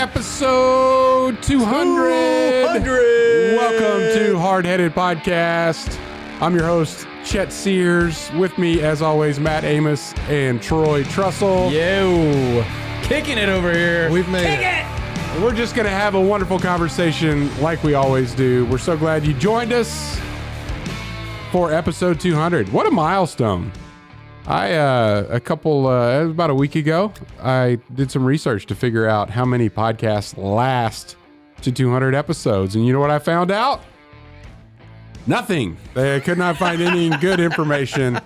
Episode 200. Welcome to Hardheaded Podcast. I'm your host, Chet Sears. With me, as always, Matt Amos and Troy Trussell. Yo, kicking it over here. We've made it. We're just going to have a wonderful conversation like we always do. We're so glad you joined us for episode 200. What a milestone. About a week ago, I did some research to figure out how many podcasts last to 200 episodes. And you know what I found out? Nothing. They could not find any good information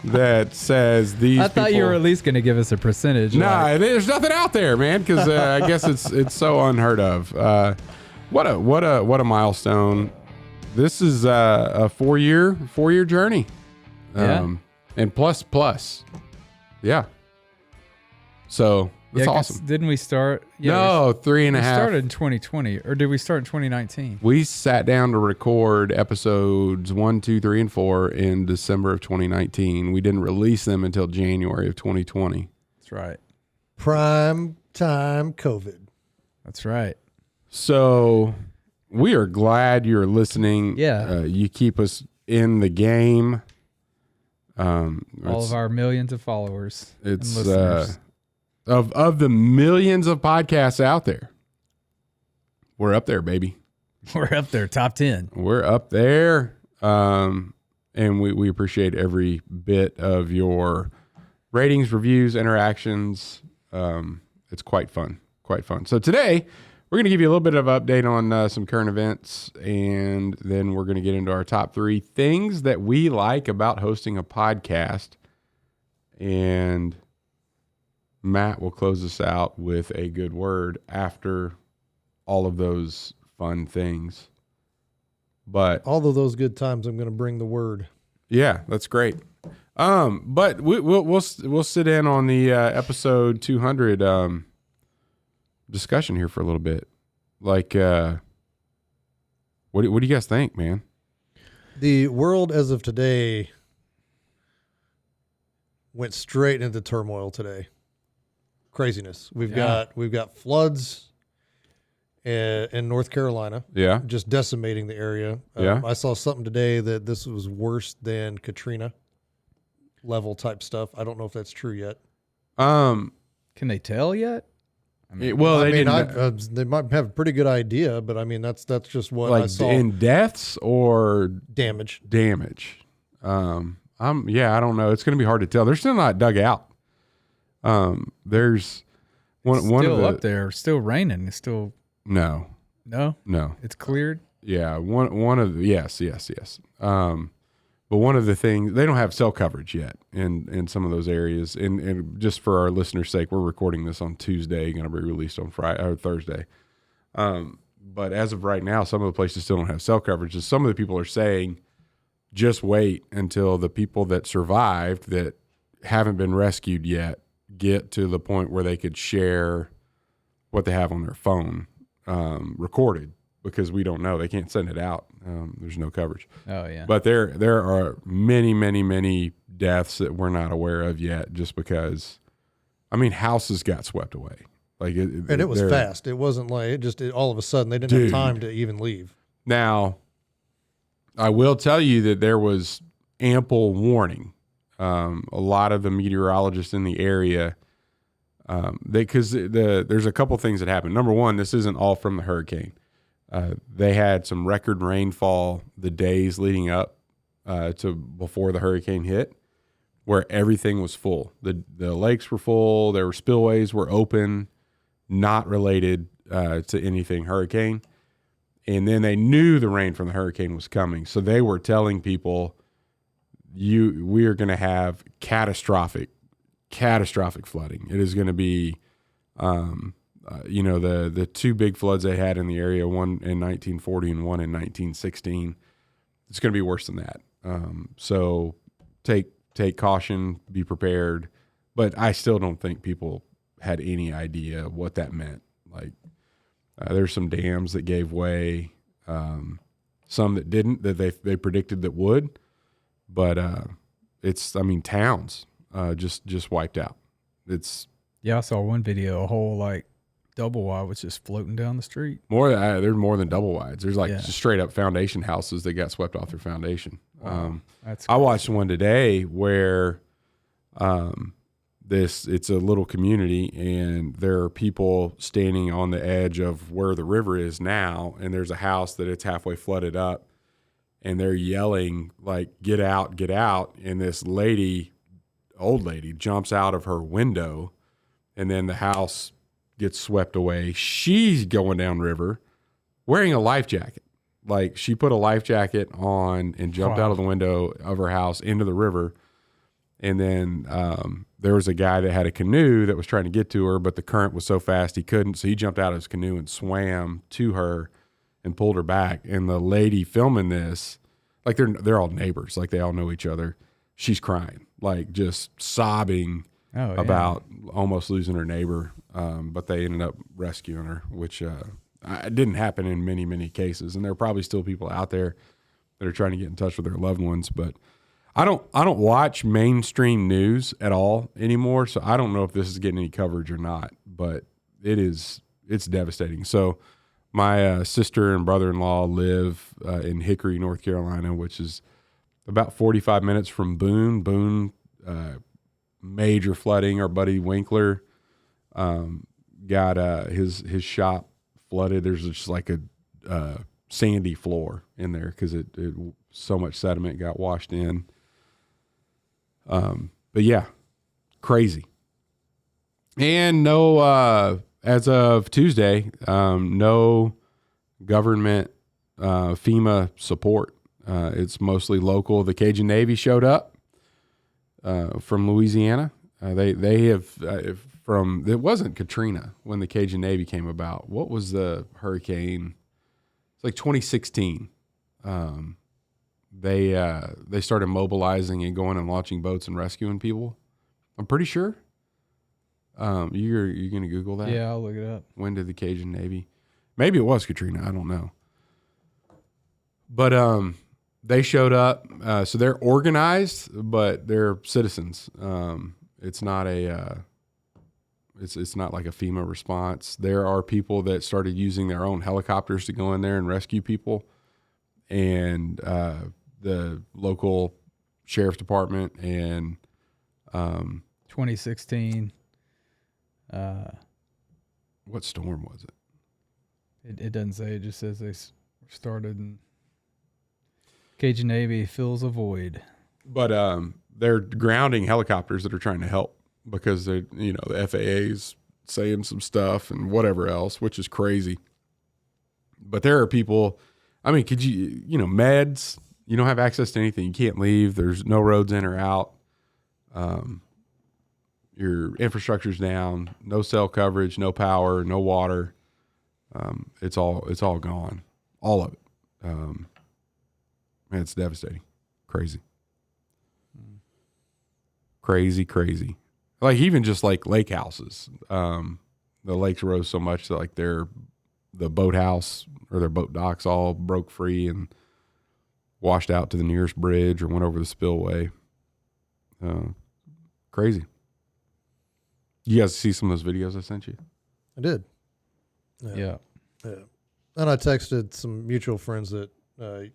that says these I thought you were at least going to give us a percentage. No, there's nothing out there, man, because I guess it's so unheard of. What a milestone. This is a four-year journey. Yeah. And plus. Yeah. So that's awesome. Didn't we start? No, 3.5. We started in 2020, or did we start in 2019? We sat down to record episodes 1, 2, 3, and 4 in December of 2019. We didn't release them until January of 2020. That's right. Prime time COVID. That's right. So we are glad you're listening. Yeah. You keep us in the game. All of our millions of followers. It's and listeners. Of the millions of podcasts out there, we're up there, baby. We're up there, top 10. We're up there. And we appreciate every bit of your ratings, reviews, interactions. It's quite fun. So today, we're going to give you a little bit of update on some current events, and then we're going to get into our top 3 things that we like about hosting a podcast. And Matt will close us out with a good word after all of those fun things. But all of those good times, I'm going to bring the word. Yeah, that's great. But we'll sit in on the episode 200 discussion here for a little bit. Like, what do you guys think, man? The world as of today went straight into turmoil today. Craziness. We've got floods in North Carolina. Yeah. Just decimating the area. Yeah. I saw something today that this was worse than Katrina level type stuff. I don't know if that's true yet. Can they tell yet? They might have a pretty good idea, but I mean, that's just what like I saw. In deaths or damage. I don't know. It's going to be hard to tell. They're still not dug out. There's one still of the, up there, still raining. It's still no. It's cleared. Yeah, one of the, yes. But one of the things, they don't have cell coverage yet in some of those areas. And just for our listeners' sake, we're recording this on Tuesday, going to be released on Friday or Thursday. But as of right now, some of the places still don't have cell coverage. And some of the people are saying, just wait until the people that survived that haven't been rescued yet get to the point where they could share what they have on their phone recorded, because we don't know. They can't send it out. There's no coverage. Oh, yeah. But there are many, many, many deaths that we're not aware of yet, just because, I mean, houses got swept away. It was fast. It wasn't like all of a sudden they didn't have time to even leave. Now, I will tell you that there was ample warning. A lot of the meteorologists in the area, because there's a couple things that happened. Number one, this isn't all from the hurricane. They had some record rainfall the days leading up to before the hurricane hit, where everything was full. The lakes were full. There were spillways were open, not related to anything hurricane. And then they knew the rain from the hurricane was coming, so they were telling people, we are going to have catastrophic flooding. It is going to be, the 2 big floods they had in the area, one in 1940 and one in 1916. It's going to be worse than that. So take caution, be prepared. But I still don't think people had any idea what that meant. Like, there's some dams that gave way, some that didn't, that they predicted that would. But towns just wiped out. I saw one video, a whole double wide was just floating down the street. There's more than double wides. There's just straight up foundation houses that got swept off their foundation. Wow. I watched one today where it's a little community, and there are people standing on the edge of where the river is now, and there's a house that it's halfway flooded up, and they're yelling like, get out, get out. And this old lady jumps out of her window, and then the house gets swept away. She's going down river wearing a life jacket. Like, she put a life jacket on and jumped out of the window of her house into the river. And then there was a guy that had a canoe that was trying to get to her, but the current was so fast he couldn't. So he jumped out of his canoe and swam to her and pulled her back. And the lady filming this, like, they're all neighbors, like they all know each other. She's crying, like just sobbing about almost losing her neighbor. But they ended up rescuing her, which it didn't happen in many, many cases. And there are probably still people out there that are trying to get in touch with their loved ones. But I don't watch mainstream news at all anymore, so I don't know if this is getting any coverage or not. But it's devastating. So my sister and brother-in-law live in Hickory, North Carolina, which is about 45 minutes from Boone. Boone, major flooding. Our buddy Winkler got his shop flooded. There's just like a sandy floor in there because it so much sediment got washed in. But yeah, crazy. And no, as of Tuesday, no government FEMA support. It's mostly local. The Cajun Navy showed up from Louisiana. They have it wasn't Katrina when the Cajun Navy came about. What was the hurricane? It's like 2016. They started mobilizing and going and launching boats and rescuing people. I'm pretty sure. You're gonna Google that? Yeah, I'll look it up. When did the Cajun Navy? Maybe it was Katrina. I don't know. But they showed up. So they're organized, but they're citizens. It's not it's not like a FEMA response. There are people that started using their own helicopters to go in there and rescue people, and the local sheriff's department and 2016. What storm was it? It doesn't say. It just says they started and Cajun Navy fills a void. But they're grounding helicopters that are trying to help because the FAA's saying some stuff and whatever else, which is crazy. But there are people. I mean, could meds? You don't have access to anything. You can't leave. There's no roads in or out. Your infrastructure's down. No cell coverage. No power. No water. It's all gone. All of it. Man, it's devastating. Crazy. Crazy. Like even just like lake houses. The lakes rose so much that like the boathouse or their boat docks all broke free and washed out to the nearest bridge or went over the spillway. Crazy. You guys see some of those videos I sent you? I did. Yeah. And I texted some mutual friends that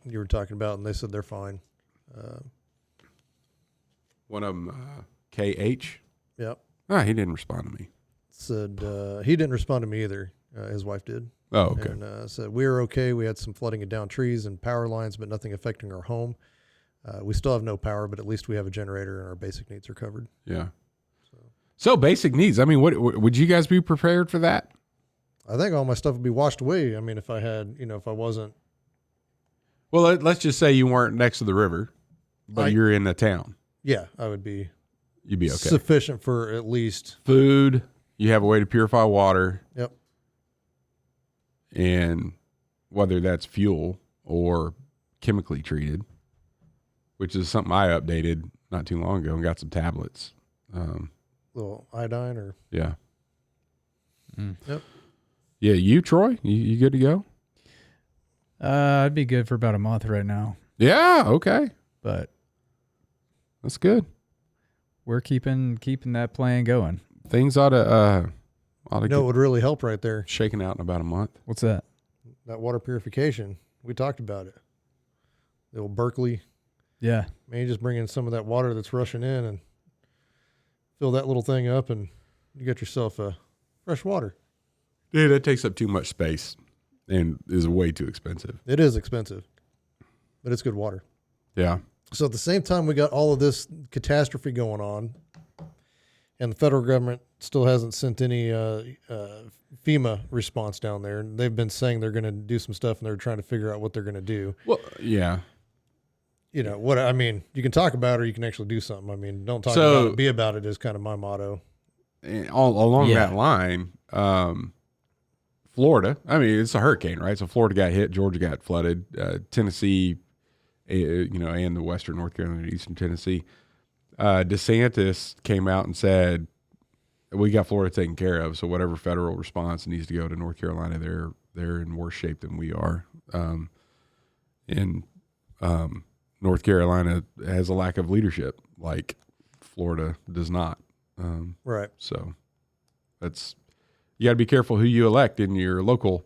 you were talking about, and they said they're fine. One of them, KH. Yep. He didn't respond to me. Said he didn't respond to me either. His wife did. Oh, okay. And said we were okay. We had some flooding of down trees and power lines, but nothing affecting our home. We still have no power, but at least we have a generator and our basic needs are covered. Yeah. So basic needs. I mean, what would you guys be prepared for that? I think all my stuff would be washed away. I mean, if I had, if I wasn't. Well, let's just say you weren't next to the river, but you're in the town. Yeah, I would be. You'd be okay. Sufficient for at least food. You have a way to purify water. Yep. And whether that's fuel or chemically treated, which is something I updated not too long ago and got some tablets. Little iodine or. Yeah. Yep. Yeah. You, Troy, you good to go? I'd be good for about a month right now. Yeah. Okay. But that's good. We're keeping that plan going. Things ought to Ought to You know, it get would really help right there. shaken out in about a month. What's that? That water purification. We talked about it. The old Berkeley. Yeah. Man, you just bring in some of that water that's rushing in and fill that little thing up, and you get yourself fresh water. Dude, that takes up too much space and is way too expensive. It is expensive, but it's good water. Yeah. So at the same time, we got all of this catastrophe going on, and the federal government still hasn't sent any FEMA response down there. And they've been saying they're going to do some stuff, and they're trying to figure out what they're going to do. Well, yeah. You know what I mean? You can talk about it, or you can actually do something. I mean, don't talk So- about it, be about it is kind of my motto. And along that line, Florida, I mean, it's a hurricane, right? So Florida got hit, Georgia got flooded, Tennessee, and the western North Carolina and eastern Tennessee. DeSantis came out and said, we got Florida taken care of, so whatever federal response needs to go to North Carolina, they're in worse shape than we are. North Carolina has a lack of leadership, like Florida does not. Right. So that's, you got to be careful who you elect in your local,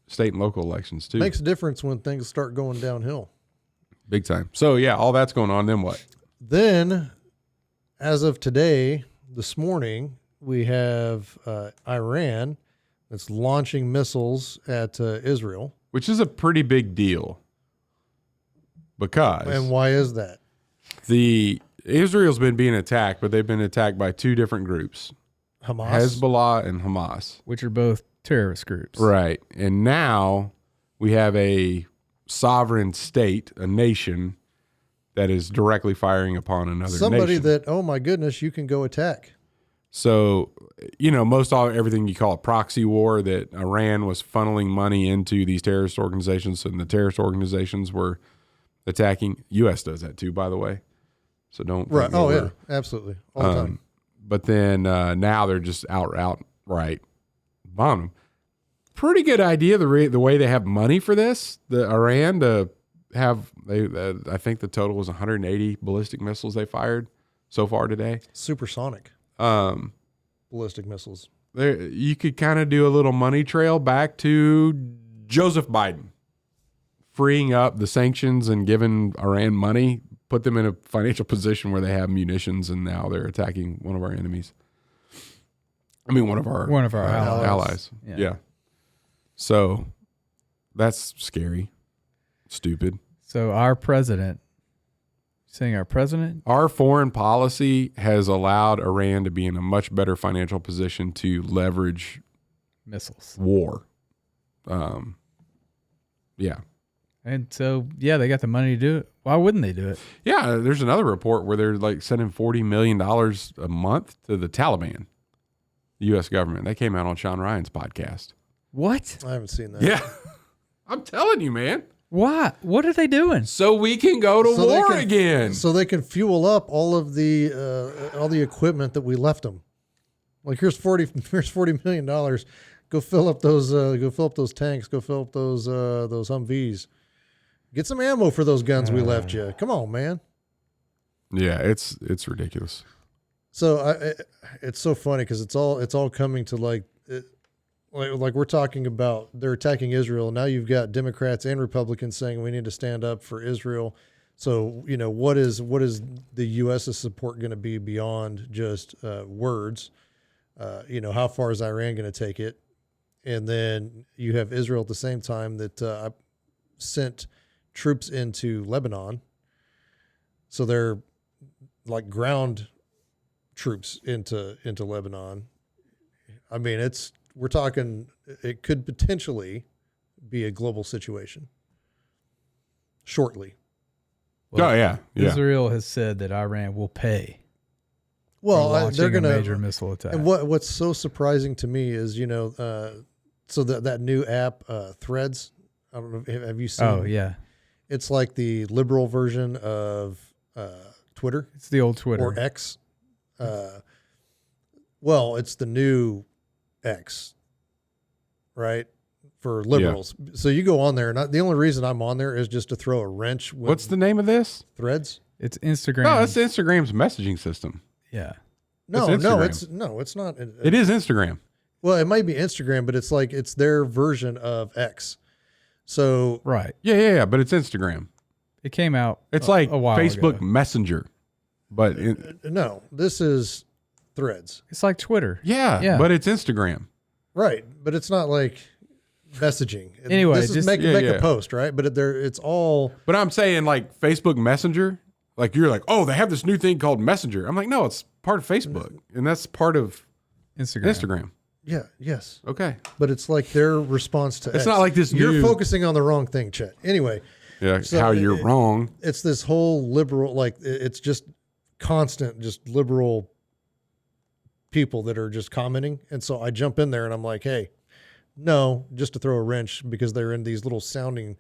state and local elections too. Makes a difference when things start going downhill. Big time. So yeah, all that's going on. Then what? Then, as of today, this morning, we have Iran that's launching missiles at Israel. Which is a pretty big deal. Because And why is that? Israel's been being attacked, but they've been attacked by two different groups, Hamas? Hezbollah and Hamas. Which are both terrorist groups. Right. And now we have a sovereign state, a nation, that is directly firing upon another Somebody nation. that, oh my goodness, you can go attack. So, everything you call a proxy war, that Iran was funneling money into these terrorist organizations, and the terrorist organizations were attacking. U.S. does that too, by the way. So don't. Right. Oh, yeah. Absolutely. All the time. But then now they're just outright bombing them. Pretty good idea, the way they have money for this, the Iran, to have, I think the total was 180 ballistic missiles they fired so far today. Supersonic ballistic missiles. You could kind of do a little money trail back to Joseph Biden, freeing up the sanctions and giving Iran money, put them in a financial position where they have munitions, and now they're attacking one of our enemies. I mean, one of our allies. Yeah. So that's scary, stupid. So our president, saying our president? Our foreign policy has allowed Iran to be in a much better financial position to leverage Missiles. war. Yeah. And so, they got the money to do it. Why wouldn't they do it? Yeah, there's another report where they're like sending $40 million a month to the Taliban, the U.S. government. That came out on Sean Ryan's podcast. What? I haven't seen that. Yeah. I'm telling you, man. Why? What are they doing? So we can go to war again. So they can fuel up all of the equipment that we left them. Like here's $40 million. Go fill up those tanks. Go fill up those Humvees. Get some ammo for those guns we left you. Come on, man. Yeah, it's ridiculous. So it's so funny because it's all coming to like we're talking about they're attacking Israel. Now you've got Democrats and Republicans saying we need to stand up for Israel. So what is the U.S.'s support going to be beyond just words? How far is Iran going to take it? And then you have Israel at the same time that sent troops into Lebanon. So they're like ground troops into Lebanon. I mean, we're talking, it could potentially be a global situation shortly. Well, yeah. Israel has said that Iran will pay. Well, they're going to major missile attack. And what's so surprising to me is, so that new app, Threads, I don't know, have you seen? Oh, yeah. It's like the liberal version of Twitter. It's the old Twitter. Or X. Well, it's the new X, right? For liberals. Yeah. So you go on there, and the only reason I'm on there is just to throw a wrench. What's the name of this? Threads. It's Instagram. No, it's Instagram's messaging system. Yeah. No, it's not. It is Instagram. Well, it might be Instagram, but it's like it's their version of X. So Right. Yeah. But it's Instagram. It came out. It's like a while Facebook ago. Messenger, but no, this is Threads. It's like Twitter. yeah, but it's Instagram. Right, but it's not like messaging. Anyway, this is just make yeah. a post, right? But it's all. But I'm saying like Facebook Messenger, like you're like, oh, they have this new thing called Messenger. I'm like, no, it's part of Facebook, and that's part of Instagram. Yeah. Yes. Okay. But it's like their response to. It's X. not like this. You're new, focusing on the wrong thing, Chet. Anyway. Yeah. So how you're wrong. It's this whole liberal, like it's just constant, just liberal people that are just commenting. And so I jump in there and I'm like, hey, no, just to throw a wrench because they're in these little sounding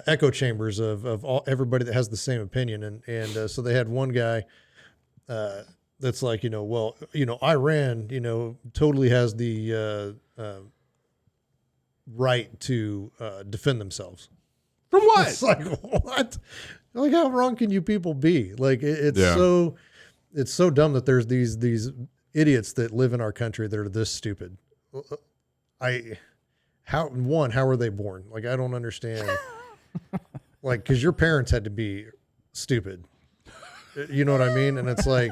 echo chambers of everybody that has the same opinion. And so they had one guy that's like, Iran, totally has the right to defend themselves. From what? It's like, what? Like, how wrong can you people be? Like, it's so dumb that there's these idiots that live in our country that are this stupid. How are they born? Like, I don't understand. Like, because your parents had to be stupid. You know what I mean? And it's like,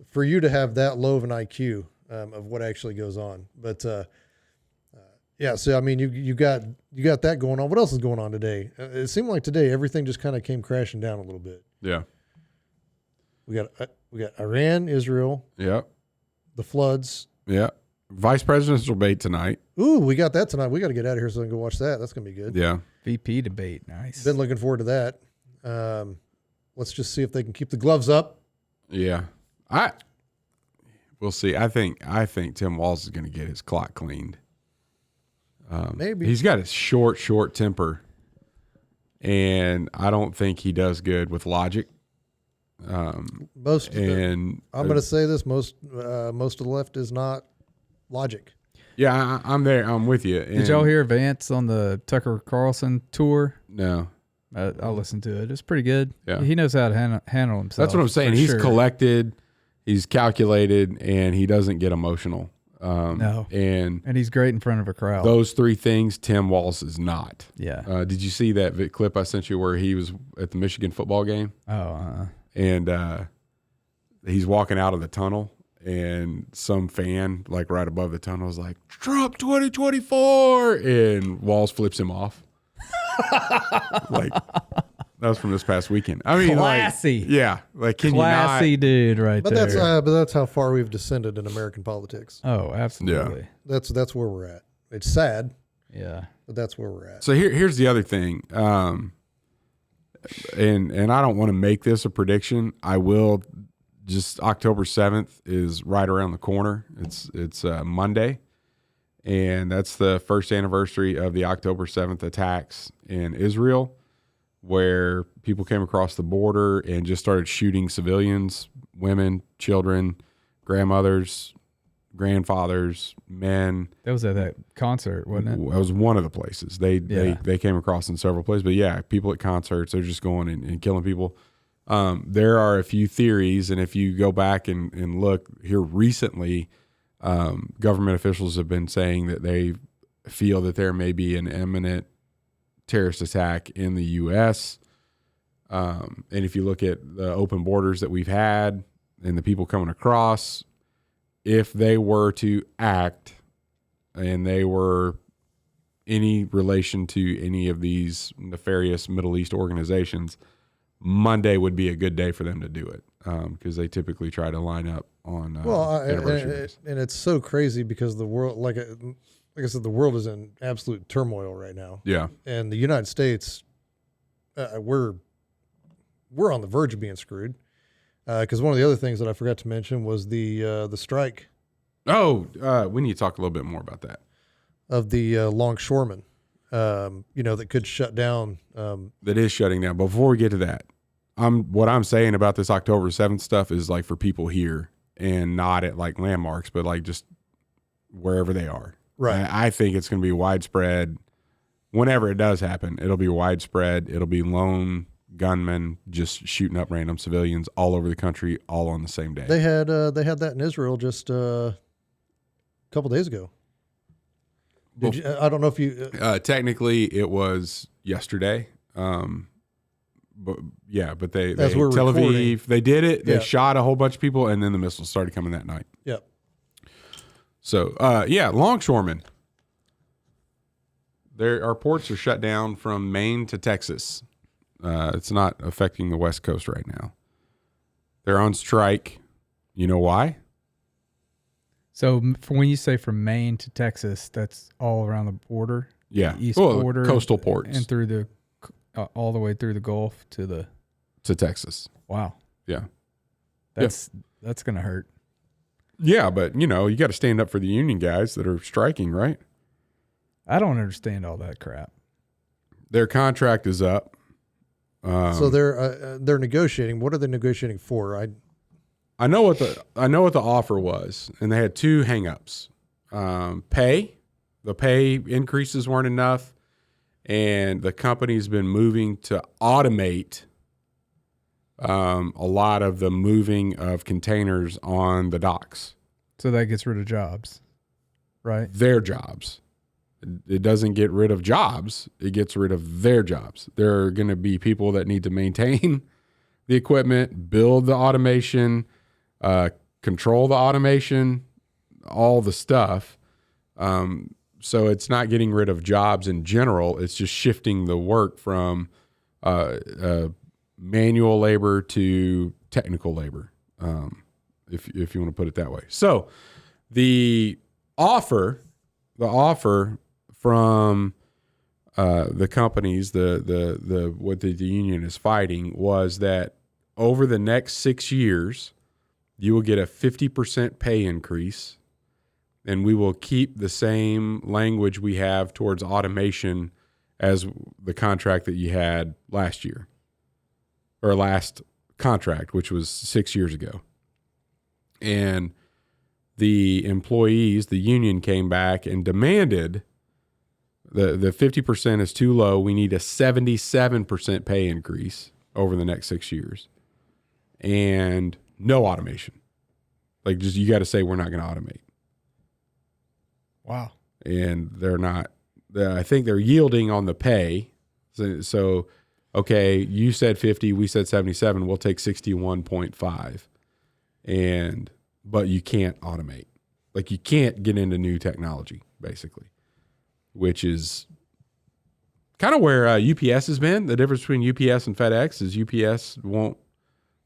for you to have that low of an IQ of what actually goes on. But, yeah, so I mean, you got that going on. What else is going on today? It seemed like today everything just kind of came crashing down a little bit. Yeah. We got Iran, Israel. Yeah. The floods. Yeah. Vice presidential debate tonight. Ooh, we got that tonight. We got to get out of here so we can go watch that. That's gonna be good. Yeah. VP debate. Nice. Been looking forward to that. Let's just see if they can keep the gloves up. Yeah. We'll see. I think Tim Walz is going to get his clock cleaned. Maybe he's got a short temper, and I don't think he does good with logic. I'm going to say this: most of the left is not logic. Yeah, I'm there. I'm with you. Did y'all hear Vance on the Tucker Carlson tour? No. I'll listen to it. It's pretty good. Yeah. He knows how to handle himself. That's what I'm saying. He's sure. collected, he's calculated, and he doesn't get emotional. No. And he's great in front of a crowd. Those three things, Tim Walz is not. Yeah. Did you see that clip I sent you where he was at the Michigan football game? Oh. And he's walking out of the tunnel, and some fan, like right above the tunnel, is like, Trump 2024, and Walz flips him off. Like, that was from this past weekend. I mean, classy. Like, yeah. Like, can classy you not? Dude right but there. That's how far we've descended in American politics. Oh, absolutely. Yeah. That's where we're at. It's sad. Yeah. But that's where we're at. So here's the other thing. And I don't want to make this a prediction. I will. Just October 7th is right around the corner. It's Monday, and that's the first anniversary of the October 7th attacks in Israel, where people came across the border and just started shooting civilians, women, children, grandmothers, grandfathers, men. That was at that concert, wasn't it? That was one of the places. They came across in several places. But yeah, people at concerts, they're just going and killing people. There are a few theories, and if you go back and look here recently, government officials have been saying that they feel that there may be an imminent terrorist attack in the U.S. And if you look at the open borders that we've had and the people coming across, if they were to act and they were any relation to any of these nefarious Middle East organizations, Monday would be a good day for them to do it because they typically try to line up on anniversaries. And it's so crazy because the world, like I said, the world is in absolute turmoil right now. Yeah, and the United States, we're on the verge of being screwed because one of the other things that I forgot to mention was the strike. Oh, we need to talk a little bit more about that. Of the longshoremen, that could shut down. That is shutting down. Before we get to that, what I'm saying about this October 7th stuff is like for people here and not at like landmarks, but like just wherever they are. Right. I think it's going to be widespread. Whenever it does happen, it'll be widespread. It'll be lone gunmen just shooting up random civilians all over the country, all on the same day. They had that in Israel just a couple days ago. Did you, I don't know if you. Technically, it was yesterday. But they As we're Tel recording. Aviv, they did it. They Yeah. shot a whole bunch of people, and then the missiles started coming that night. Yeah. So, Longshoreman. Our ports are shut down from Maine to Texas. It's not affecting the West Coast right now. They're on strike. You know why? So when you say from Maine to Texas, that's all around the border? Yeah. The east Well, border. coastal ports. And through the, all the way through the Gulf to the. To Texas. Wow. Yeah. That's going to hurt. Yeah, but, you got to stand up for the union guys that are striking, right? I don't understand all that crap. Their contract is up. So they're negotiating. What are they negotiating for? I know what the offer was, and they had two hangups. Pay. The pay increases weren't enough, and the company's been moving to automate a lot of the moving of containers on the docks. So that gets rid of jobs, right? Their jobs. It doesn't get rid of jobs. It gets rid of their jobs. There are going to be people that need to maintain the equipment, build the automation, control the automation, all the stuff. So it's not getting rid of jobs in general. It's just shifting the work from manual labor to technical labor, if you want to put it that way. So the offer from the companies, what the union is fighting, was that over the next 6 years, you will get a 50% pay increase, and we will keep the same language we have towards automation as the contract that you had last year, or last contract, which was 6 years ago. And the employees, the union, came back and demanded the 50% is too low. We need a 77% pay increase over the next 6 years, and no automation. Like, just, you got to say we're not going to automate. Wow. And they're not. I think they're yielding on the pay. So okay, you said 50, we said 77. We'll take 61.5, but you can't automate. Like, you can't get into new technology, basically, which is kind of where UPS has been. The difference between UPS and FedEx is UPS won't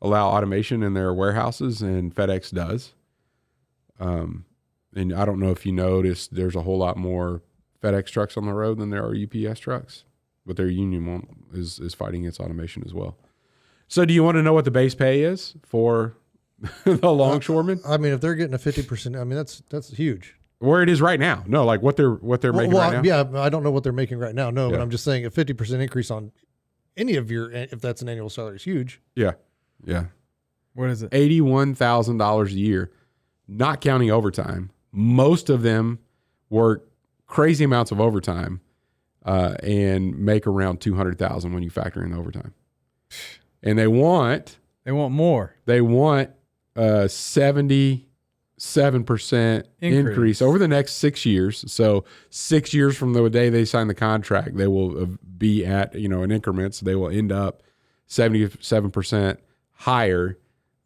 allow automation in their warehouses, and FedEx does. And I don't know if you noticed, there's a whole lot more FedEx trucks on the road than there are UPS trucks, but their union is fighting its automation as well. So do you want to know what the base pay is for the longshoremen? I mean, if they're getting a 50%, I mean, that's huge. Where it is right now? No, like what they're making right now? Yeah, I don't know what they're making right now. No, Yeah. but I'm just saying a 50% increase on any of your, if that's an annual salary, is huge. Yeah. Yeah. What is it? $81,000 a year, not counting overtime. Most of them work crazy amounts of overtime and make around $200,000 when you factor in the overtime. And they want more. They want a 77% increase over the next 6 years. So 6 years from the day they sign the contract, they will be at, in increments. They will end up 77% higher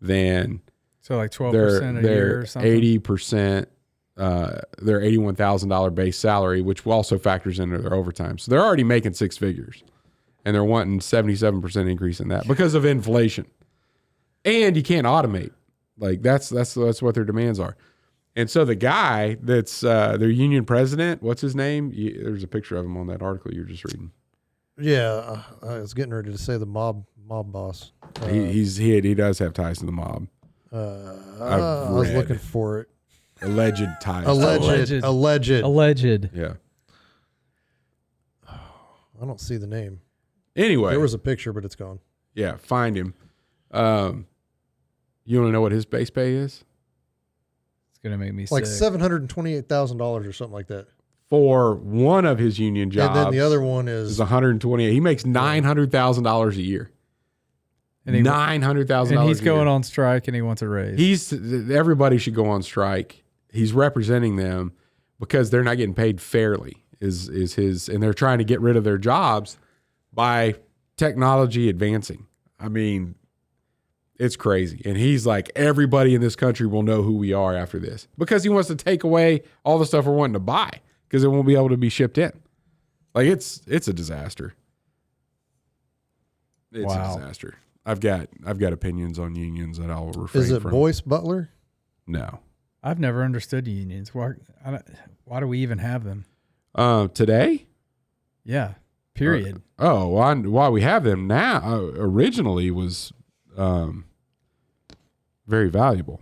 than So like 12% a year or something. 80%, their $81,000 base salary, which also factors into their overtime. So they're already making six figures, and they're wanting 77% increase in that because of inflation. And you can't automate. Like that's what their demands are. And so the guy that's their union president, what's his name? There's a picture of him on that article you're just reading. Yeah, I was getting ready to say the mob boss. He does have ties to the mob. I was looking for it. Alleged ties. Alleged. Yeah. I don't see the name. Anyway, There was a picture, but it's gone. yeah, find him. You want to know what his base pay is? It's going to make me Like sick. $728,000 or something like that. For one of his union jobs. And then the other one is is 128. He makes $900,000 a year. And $900,000 and he's a year. going on strike and he wants a raise. Everybody should go on strike he's representing them because they're not getting paid fairly is his, and they're trying to get rid of their jobs by technology advancing. I mean, it's crazy. And he's like, everybody in this country will know who we are after this, because he wants to take away all the stuff we're wanting to buy because it won't be able to be shipped in. Like it's a disaster. It's a disaster. I've got opinions on unions that I'll refrain from. Is it Boyce Butler? No. I've never understood unions. Why do we even have them? Today? Yeah. Period. Why we have them now originally was very valuable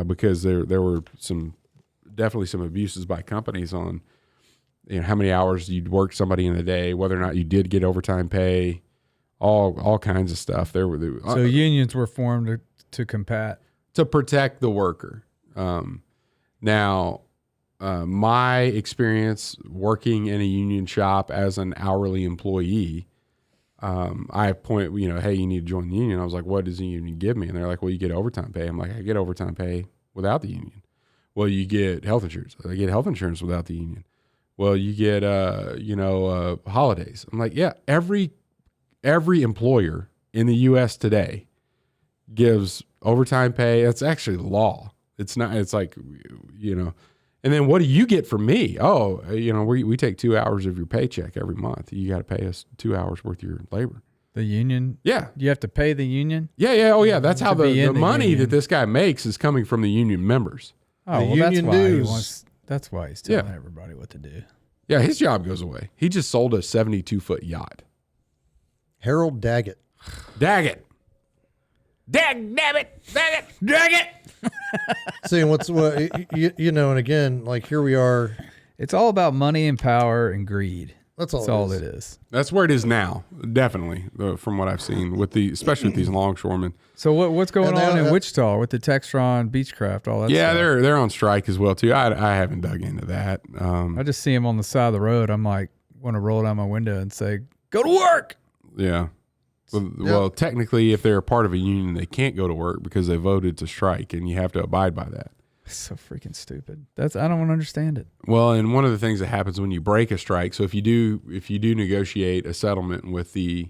because there were definitely some abuses by companies on how many hours you'd work somebody in a day, whether or not you did get overtime pay, all kinds of stuff. So unions were formed to protect the worker. Now, my experience working in a union shop as an hourly employee, I point, hey, you need to join the union. I was like, what does the union give me? And they're like, well, you get overtime pay. I'm like, I get overtime pay without the union. Well, you get health insurance. I get health insurance without the union. Well, you get, holidays. I'm like, yeah, every employer in the U.S. today gives overtime pay. That's actually law. It's not, it's like, and then what do you get from me? Oh, we take 2 hours of your paycheck every month. You got to pay us 2 hours worth of your labor. The union? Yeah. You have to pay the union? Yeah. Oh, yeah. That's how the money union that this guy makes is coming from the union members. Oh, well, union that's why he's telling everybody what to do. Yeah, his job goes away. He just sold a 72-foot yacht. Harold Daggett. Daggett. Daggett. See, and again, like here we are. It's all about money and power and greed. That's all it is. That's where it is now, definitely, from what I've seen, especially with these longshoremen. So what's going on in Wichita with the Textron Beechcraft, all that yeah, stuff? they're on strike as well, too. I haven't dug into that. I just see them on the side of the road. I'm like, want to roll down my window and say, go to work. Yeah. Well, technically, if they're a part of a union, they can't go to work because they voted to strike, and you have to abide by that. It's so freaking stupid. I don't want to understand it. Well, and one of the things that happens when you break a strike, so if you do negotiate a settlement with the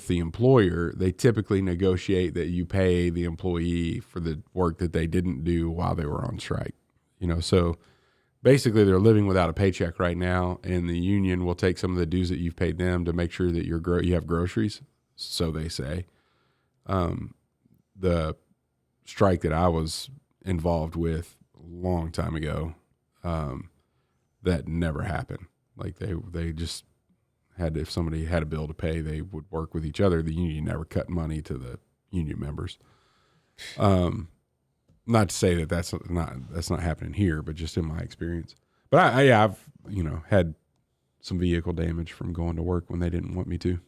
employer, they typically negotiate that you pay the employee for the work that they didn't do while they were on strike. So basically they're living without a paycheck right now, and the union will take some of the dues that you've paid them to make sure that you have groceries, so they say. The strike that I was involved with a long time ago, that never happened. Like they just had, if somebody had a bill to pay, they would work with each other. The union never cut money to the union members. Not to say that that's not happening here, but just in my experience. But I've had some vehicle damage from going to work when they didn't want me to.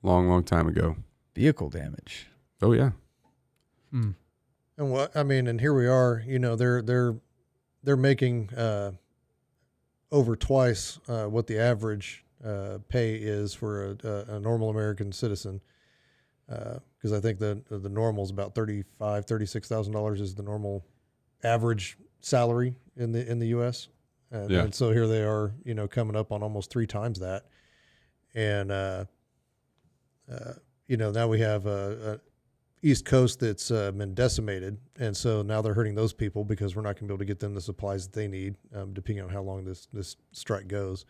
Long time ago. Vehicle damage. Oh yeah. And and here we are. They're making over twice what the average pay is for a normal American citizen. Because I think the normal is about $36,000 is the normal average salary in the U.S. And so here they are, coming up on almost 3 times that. And now we have a East Coast that's been decimated, and so now they're hurting those people because we're not going to be able to get them the supplies that they need, depending on how long this strike goes.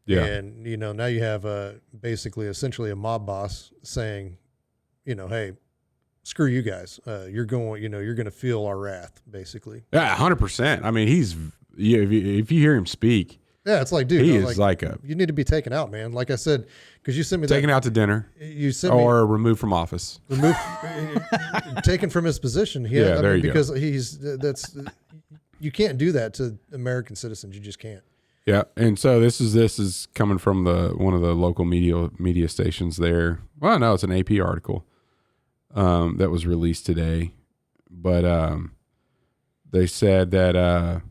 Yeah. And now you have essentially a mob boss saying, hey, screw you guys. You're going to feel our wrath, basically. Yeah, 100%. I mean, if you hear him speak, yeah, it's like, dude, he is you need to be taken out, man. Like I said, because you sent me taken out to dinner, removed from office, taken from his position. Because you can't do that to American citizens. You just can't. Yeah, and so this is coming from one of the local media stations there. Well, no, it's an AP article that was released today, but they said that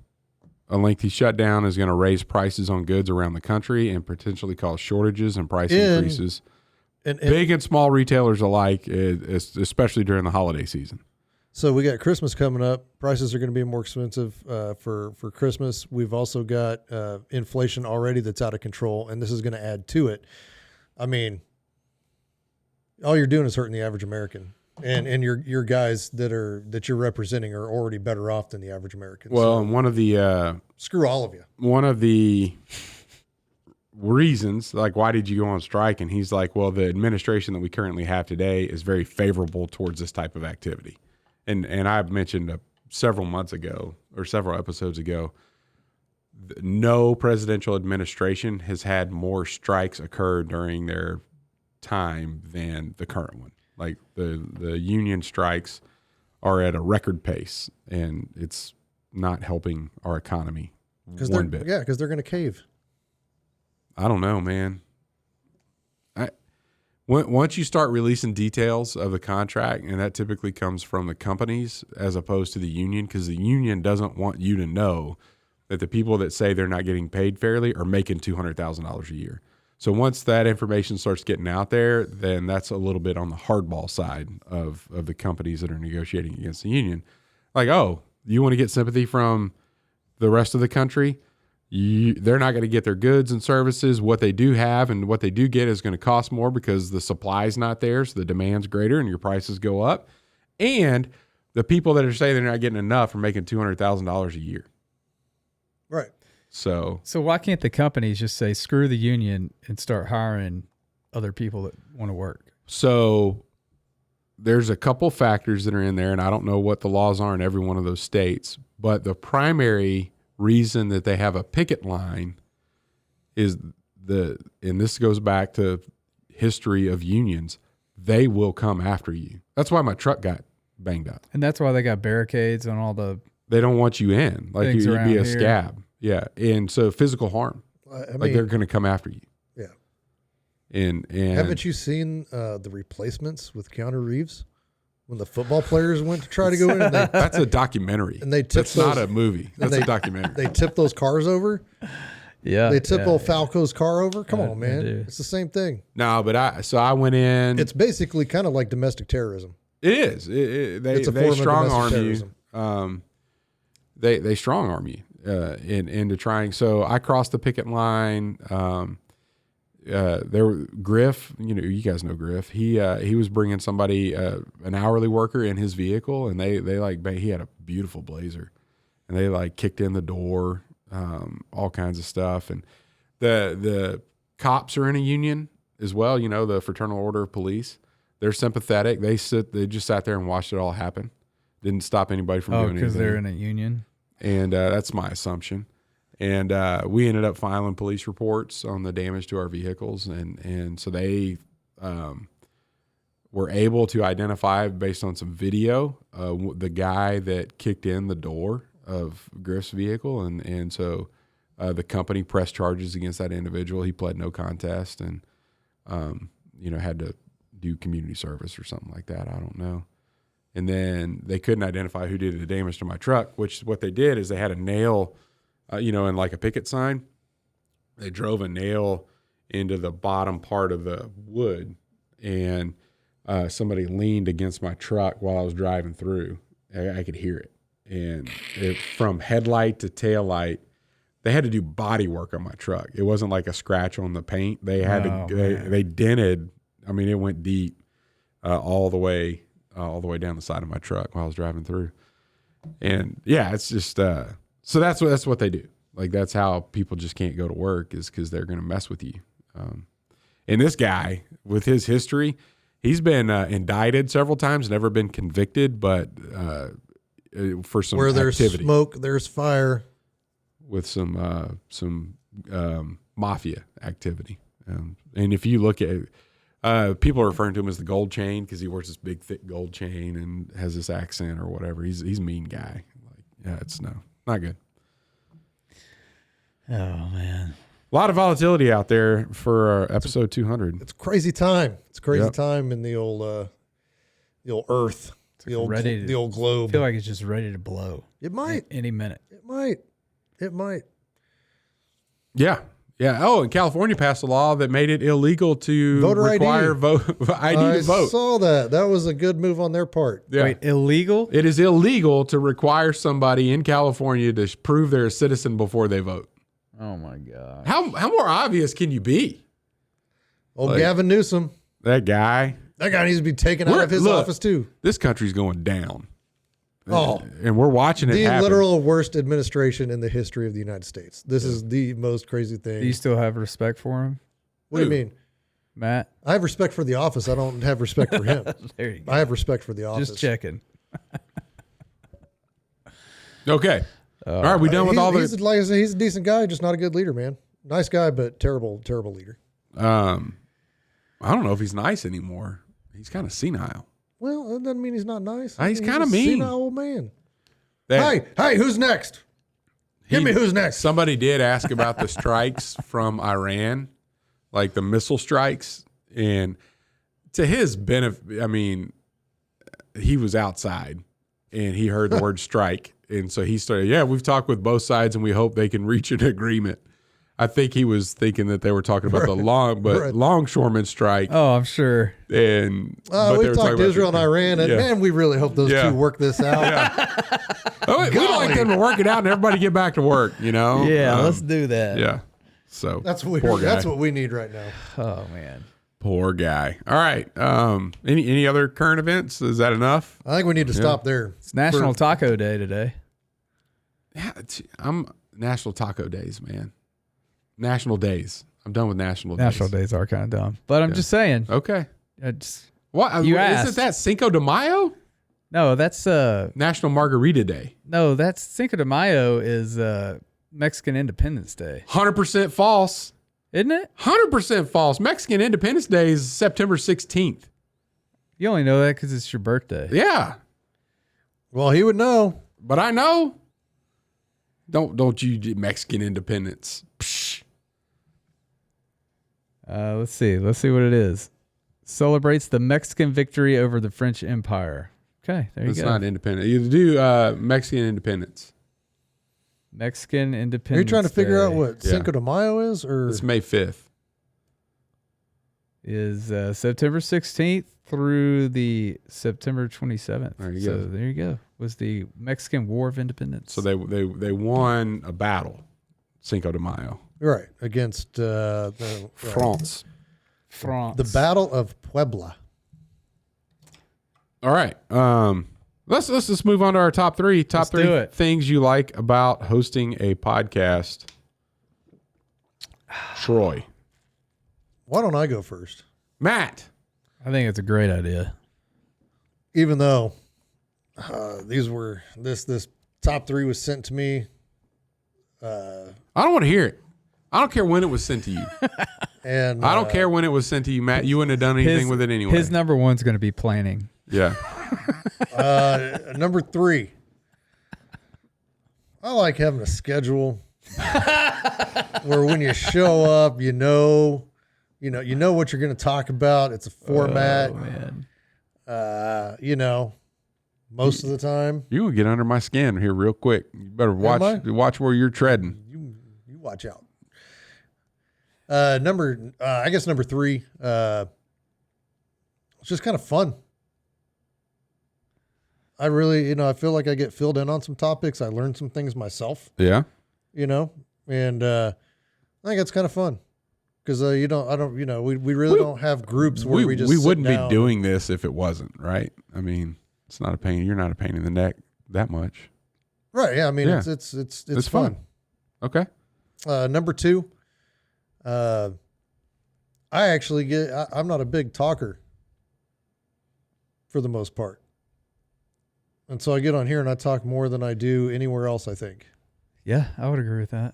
a lengthy shutdown is going to raise prices on goods around the country and potentially cause shortages and price increases And big and small retailers alike, especially during the holiday season. So we got Christmas coming up. Prices are going to be more expensive for Christmas. We've also got inflation already that's out of control, and this is going to add to it. I mean, all you're doing is hurting the average American, and your guys that you're representing are already better off than the average American. Well, so and one of the screw all of you. One of the reasons, like, why did you go on strike? And he's like, well, the administration that we currently have today is very favorable towards this type of activity. And I've mentioned several months ago or several episodes ago, no presidential administration has had more strikes occur during their time than the current one. Like the union strikes are at a record pace, and it's not helping our economy one bit. Yeah, because they're going to cave. I don't know, man. Once you start releasing details of the contract, and that typically comes from the companies as opposed to the union, because the union doesn't want you to know that the people that say they're not getting paid fairly are making $200,000 a year. So once that information starts getting out there, then that's a little bit on the hardball side of the companies that are negotiating against the union. Like, oh, you want to get sympathy from the rest of the country? They're not going to get their goods and services. What they do have and what they do get is going to cost more because the supply's not there, so the demand's greater and your prices go up. And the people that are saying they're not getting enough are making $200,000 a year. Right. So why can't the companies just say, screw the union and start hiring other people that want to work? So there's a couple factors that are in there, and I don't know what the laws are in every one of those states, but the primary reason that they have a picket line is and this goes back to history of unions, they will come after you. That's why my truck got banged up. And that's why they got barricades on all the They don't want you in. Like you'd be a scab. Yeah. And so physical harm. I mean, they're going to come after you. Yeah. And haven't you seen the Replacements with Keanu Reeves? When the football players went to try to go in, and that's a documentary. And they tipped not a movie. That's a documentary. They tipped those cars over. Yeah, they tipped old Falco's car over. Come on, man, it's the same thing. No, but I went in. It's basically kind of like domestic terrorism. It is. They strong arm you. They strong arm you into trying. So I crossed the picket line. Griff, you guys know Griff. He was bringing somebody, an hourly worker in his vehicle, and he had a beautiful Blazer, and they like kicked in the door, all kinds of stuff. And the cops are in a union as well. The Fraternal Order of Police. They're sympathetic. They just sat there and watched it all happen. Didn't stop anybody from doing anything. Because they're in a union. And that's my assumption. And we ended up filing police reports on the damage to our vehicles. And so they were able to identify, based on some video, the guy that kicked in the door of Griff's vehicle. And so the company pressed charges against that individual. He pled no contest and, had to do community service or something like that. I don't know. And then they couldn't identify who did the damage to my truck, which what they did is they had a nail in like a picket sign, they drove a nail into the bottom part of the wood, and somebody leaned against my truck while I was driving through. I could hear it. And from headlight to tail light, they had to do body work on my truck. It wasn't like a scratch on the paint. They had they dented. I mean, it went deep all the way down the side of my truck while I was driving through. And yeah, it's just so that's what they do. Like, that's how people just can't go to work, is because they're going to mess with you. And this guy, with his history, he's been indicted several times, never been convicted, but for some where there's activity. Smoke, there's fire. With some mafia activity. And if you look at people are referring to him as the gold chain because he wears this big, thick gold chain and has this accent or whatever. He's a mean guy. It's not good. Oh, man. A lot of volatility out there for episode 200. It's crazy time. It's crazy time in the old Earth, the old globe. I feel like it's just ready to blow. It might any minute. It might. Yeah. Yeah. Oh, and California passed a law that made it illegal to Voter require ID. ID to vote. I saw that. That was a good move on their part. Yeah. Wait, illegal? It is illegal to require somebody in California to prove they're a citizen before they vote. Oh my God. How more obvious can you be? Old Gavin Newsom. That guy. That guy needs to be taken out of his office too. This country's going down. Oh, And we're watching it the happen. literal worst administration in the history of the United States. This is the most crazy thing. Do you still have respect for him, What do you mean? Matt? I have respect for the office. I don't have respect for him. There you go. I have respect for the office. Just checking. Okay. All right, we done with all he's, the... like I said, he's a decent guy, just not a good leader, man. Nice guy, but terrible, terrible leader. I don't know if he's nice anymore. He's kind of senile. Well, that doesn't mean he's not nice. He's kind of a mean. senile old man. That- Hey, who's next? Give me who's next. Somebody did ask about the strikes from Iran, like the missile strikes. And to his benefit, I mean, he was outside and he heard the word strike. And so he started, we've talked with both sides and we hope they can reach an agreement. I think he was thinking that they were talking about the Longshoreman Strike. Oh, I'm sure. And but they We've were talked talking to about Israel and Iran, and man, we really hope those two work this out. We'd like them to work it out and everybody get back to work, you know? Yeah, let's do that. Yeah. So That's what poor guy. that's what we need right now. Oh man. Poor guy. All right. Any other current events? Is that enough? I think we need to stop there. It's National Taco Day today. Yeah, I'm National Taco Days, man. National Days. I'm done with National Days. National Days are kind of dumb, but I'm just saying. Okay. It's, What? You Isn't asked. that Cinco de Mayo? no, that's National Margarita Day. no, that's Cinco de Mayo is Mexican Independence Day, 100% false. isn't it? 100% false. Mexican Independence Day is September 16th. You only know that because it's your birthday. Yeah. Well, he would know. But I know. Don't you do Mexican independence. Psh. Let's see what it is. Celebrates the Mexican victory over the French Empire. Okay, there you It's go. not independent. You do Mexican independence. Mexican Independence. Are you trying to figure out Day what Yeah. Cinco de Mayo is, or It's May 5th. is September 16th through the September 27th. There you so go. there you go. Was the Mexican War of Independence. So they won a battle, Cinco de Mayo. right against France. France. the Battle of Puebla? All right. Let's just move on to our top three. Let's do it. Things you like about hosting a podcast. Troy. Why don't I go first? Matt. I think it's a great idea. Even though this top three was sent to me. I don't want to hear it. I don't care when it was sent to you. And I don't care when it was sent to you, Matt. You wouldn't have done anything with it anyway. His number one's going to be planning. Yeah. Number three, I like having a schedule where when you show up, you know what you're going to talk about. It's a format. Oh, man. Most of the time. You're going to get under my skin here real quick. You better watch where you're treading. You watch out. I guess number three, it's just kind of fun. I really, I feel like I get filled in on some topics. I learn some things myself, Yeah. and I think it's kind of fun because, we really don't have groups where we just we sit wouldn't down. be doing this if it wasn't, right? I mean, it's not a pain. You're not a pain in the neck that much. Right. Yeah. I mean, Yeah. it's fun. Okay. Number two, I'm not a big talker for the most part. And so I get on here and I talk more than I do anywhere else, I think. Yeah, I would agree with that.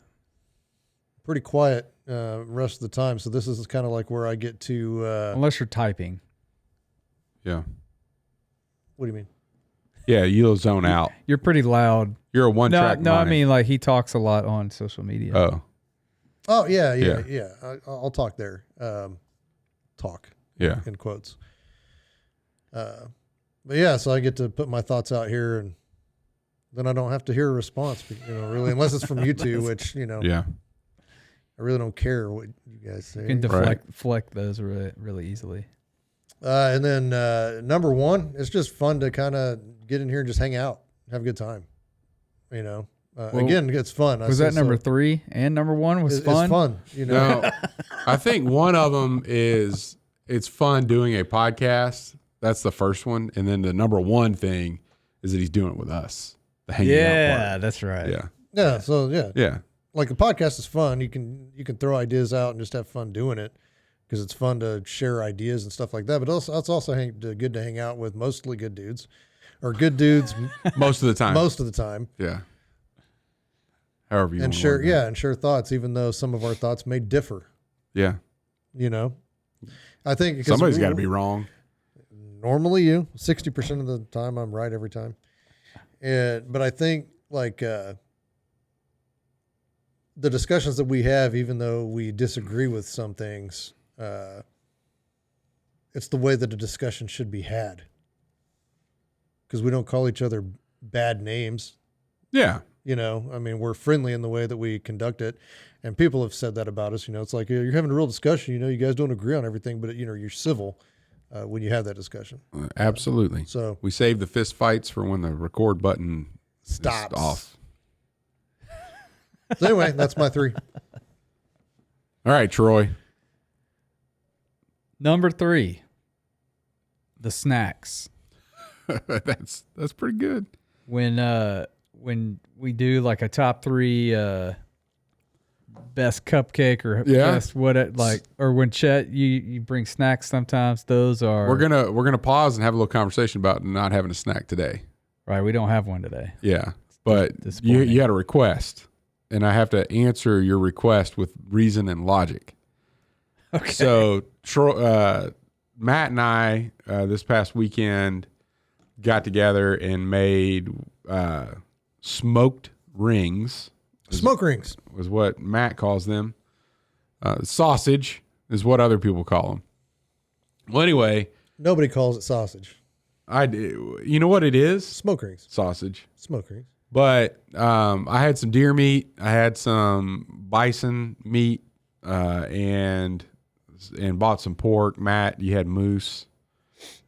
Pretty quiet rest of the time. So this is kind of like where I get to... Unless you're typing. Yeah. what do you mean? Yeah, you'll zone out. You're pretty loud. You're a one-track No, I mind. mean, like, he talks a lot on social media. Oh, yeah. Yeah. I'll talk there. Talk. Yeah. In quotes. But yeah, so I get to put my thoughts out here, and then I don't have to hear a response, really, unless it's from you two, which, Yeah. I really don't care what you guys say. You can deflect those really, really easily. And then number one, it's just fun to kind of get in here and just hang out, have a good time. You know, again, it's fun. Was that number 3 and number 1 was fun? It's fun. You know, No, I think one of them is it's fun doing a podcast. That's the first one, and then the number 1 thing is that he's doing it with us. The hanging out part. That's right. Yeah. yeah. So Yeah. like the podcast is fun. You can throw ideas out and just have fun doing it because it's fun to share ideas and stuff like that. But also, it's also good to hang out with mostly good dudes or good dudes Most of the time. most of the time. Yeah. However you And want to share, word that. yeah, and share thoughts, even though some of our thoughts may differ. Yeah. You know, I think because Somebody's got to be wrong. Normally, 60% of the time, I'm right every time. But I think like the discussions that we have, even though we disagree with some things, it's the way that a discussion should be had. Because we don't call each other bad names. Yeah. You know, I mean, we're friendly in the way that we conduct it. And people have said that about us. You know, it's like you're having a real discussion. You know, you guys don't agree on everything, but, you know, you're civil when you have that discussion. Absolutely. So We save the fist fights for when the record button stops. is off. So anyway, that's my 3. All right, Troy. Number 3, the snacks. That's pretty good. When we do like a top 3 best cupcake or best or when Chet you bring snacks sometimes, those are We're gonna pause and have a little conversation about not having a snack today. right. We don't have one today. Yeah, but disappointing. you had a request, and I have to answer your request with reason and logic. Okay. So Matt and I this past weekend got together and made smoked rings. Smoke rings. Was what Matt calls them. Sausage is what other people call them. Well, anyway, Nobody calls it sausage. I do. You know what it is? Smoke rings. Sausage. Smoke rings. But I had some deer meat. I had some bison meat, and bought some pork. Matt, you had moose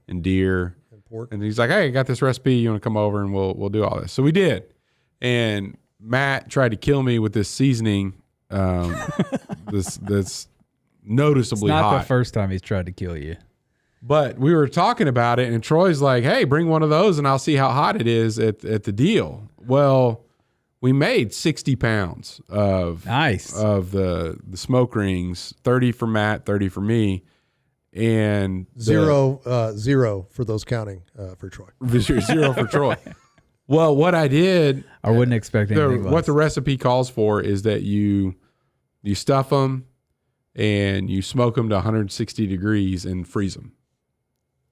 and deer. And pork. And he's like, "Hey, I got this recipe. You want to come over and we'll do all this?" So we did. And Matt tried to kill me with this seasoning. That's noticeably It's not hot. the first time he's tried to kill you. But we were talking about it, and Troy's like, "Hey, bring one of those, and I'll see how hot it is at the deal." Well, we made 60 pounds of the smoke rings, 30 for Matt, 30 for me, and Zero for those counting for Troy. zero for Troy. Well, what I did, I wouldn't expect anything less. what the recipe calls for is that you stuff them and you smoke them to 160 degrees and freeze them.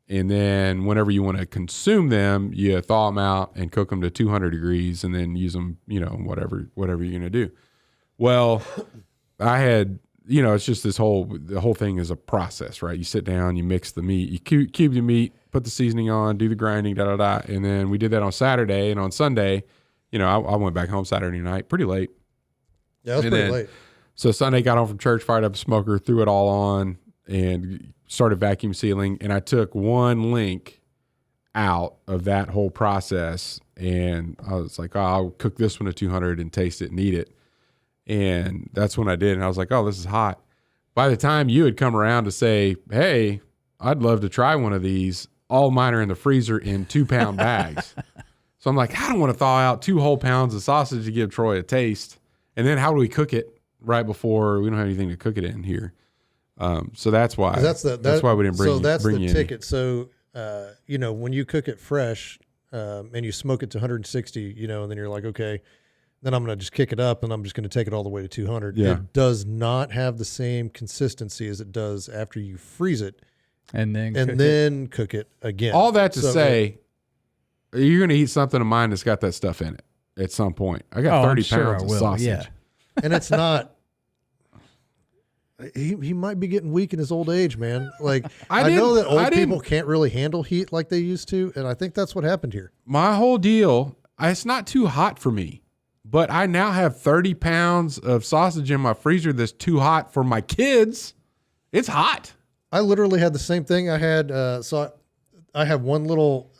And then whenever you want to consume them, you thaw them out and cook them to 200 degrees and then use them, whatever you're going to do. Well, I had, it's just the whole thing is a process, right? You sit down, you mix the meat, you cube the meat, put the seasoning on, do the grinding, And then we did that on Saturday, and on Sunday, I went back home Saturday night pretty late. Yeah, it was pretty late. So Sunday, got home from church, fired up a smoker, threw it all on, and started vacuum sealing. And I took one link out of that whole process, and I was like, I'll cook this one to 200 and taste it and eat it. And that's when I did. And I was like, oh, this is hot. By the time you had come around to say, hey, I'd love to try one of these, all mine are in the freezer in 2-pound bags. So I'm like, I don't want to thaw out 2 whole pounds of sausage to give Troy a taste. And then how do we cook it right before? We don't have anything to cook it in here. So that's why. That's why we didn't bring you. So that's bring the you ticket. So, when you cook it fresh and you smoke it to 160, and then you're like, okay, then I'm going to just kick it up and I'm just going to take it all the way to 200. Yeah. It does not have the same consistency as it does after you freeze it and then cook it again. All that to say, you're going to eat something of mine that's got that stuff in it at some point. I got 30 pounds of sausage. Yeah. And it's not. He might be getting weak in his old age, man. Like I know that old people can't really handle heat like they used to, and I think that's what happened here. My whole deal, it's not too hot for me, but I now have 30 pounds of sausage in my freezer that's too hot for my kids. It's hot. I literally had the same thing. I had I have one little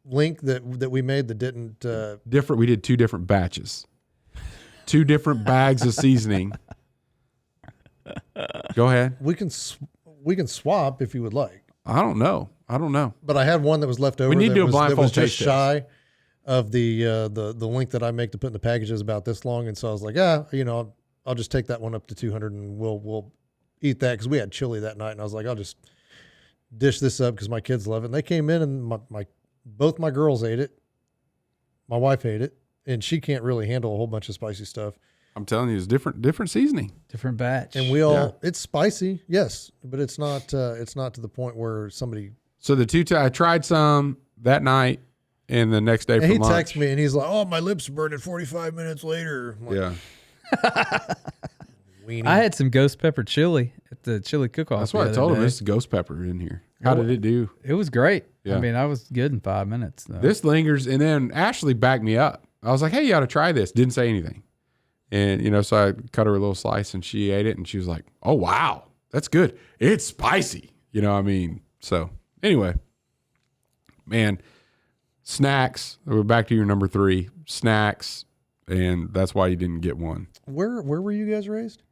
link that we made that didn't different. We did 2 different batches, 2 different bags of seasoning. Go ahead. We can swap if you would like. I don't know. But I had one that was left over. We need to do a that blindfold was just taste test. shy of the link that I make to put in the packages about this long, and so I was like, I'll just take that one up to 200, and we'll eat that because we had chili that night, and I was like, I'll just dish this up because my kids love it. And they came in, and both my girls ate it. My wife ate it, and she can't really handle a whole bunch of spicy stuff. I'm telling you, it's different seasoning, different batch, and we all it's spicy, yes, but it's not to the point where somebody. So I tried some that night. And the next day for lunch. He texts me and he's like, "Oh, my lips are burning 45 minutes later." I'm like, yeah. I had some ghost pepper chili at the chili cook-off. That's what I told him. It's ghost pepper in here. How did it do? It was great. Yeah. I mean, I was good in 5 minutes. Though. This lingers. And then Ashley backed me up. I was like, hey, you ought to try this. Didn't say anything. And, so I cut her a little slice and she ate it. And she was like, oh, wow, that's good. It's spicy. So anyway, man. Snacks. We're back to your number 3. Snacks, and that's why you didn't get one. Where were you guys raised?